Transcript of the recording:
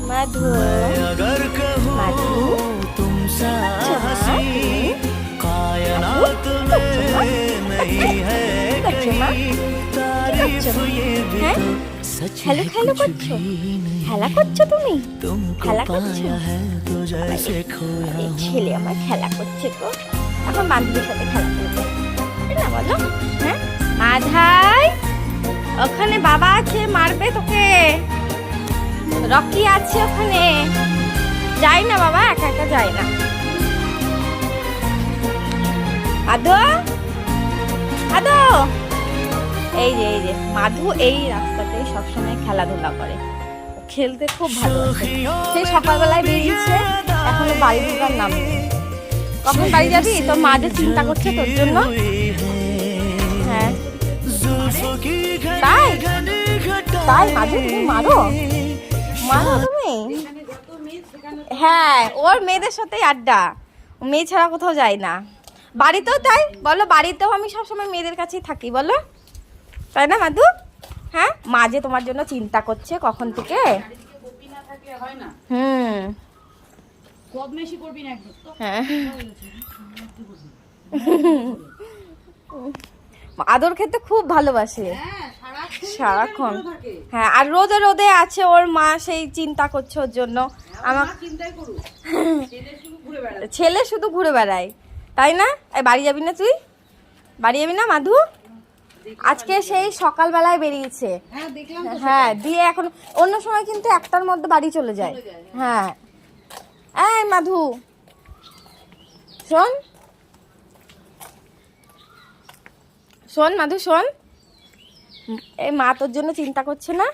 মাধু মাধু খেলো খেলো করছো, খেলা করছো তুমি, খেলা করছো? এই ছেলে আমার খেলা করছে তো, এখন বান্ধবীর সাথে খেলা করবে না বলো? হ্যাঁ মাধাই, ওখানে বাবা আছে, মারবে তোকে। রকি আছে ওখানে, যাই না বাবা, একা একা যাই না। মাধু মাধু, এই যে মাধু এই রাস্তাতেই সবসময় খেলাধুলা করে, খেলতে খুব ভালোবাসে। সেই সকালবেলায় বেরিয়েছে, এখনো বাড়ি ঢোকার নাম নেই। কখন বাড়ি যাবি? তোর মা যে চিন্তা করছে তোর জন্য। হ্যাঁ তাই তাই মাধু, তুমি মারো মারো তুমি? হ্যাঁ, ওর মেয়েদের সাথেই আড্ডা, মেয়ে ছাড়া কোথাও যায় না। বাড়িতেও তাই বলো, বাড়িতেও আমি সবসময় মেয়েদের কাছেই থাকি বলো, তাই না মাধু? হ্যাঁ, মা যে তোমার জন্য চিন্তা করছে কখন থেকে। হ্যাঁ আদর খেতে খুব ভালোবাসে সারাক্ষণ। হ্যাঁ, আর রোদে রোদে আছে ওর মা, সেই চিন্তা করছে ওর জন্য। আমার ছেলে শুধু ঘুরে বেড়ায়, তাই না? বাড়ি যাবি না তুই? বাড়ি যাবি না মাধু? আজকে সেই সকালবেলায় বেরিয়েছে। হ্যাঁ, দিয়ে এখন অন্য সময় কিন্তু 1টার মধ্যে বাড়ি চলে যায়। হ্যাঁ, এই মাধু শোন শোন, মাধু শোন, এই মা তোর জন্য চিন্তা করছে না?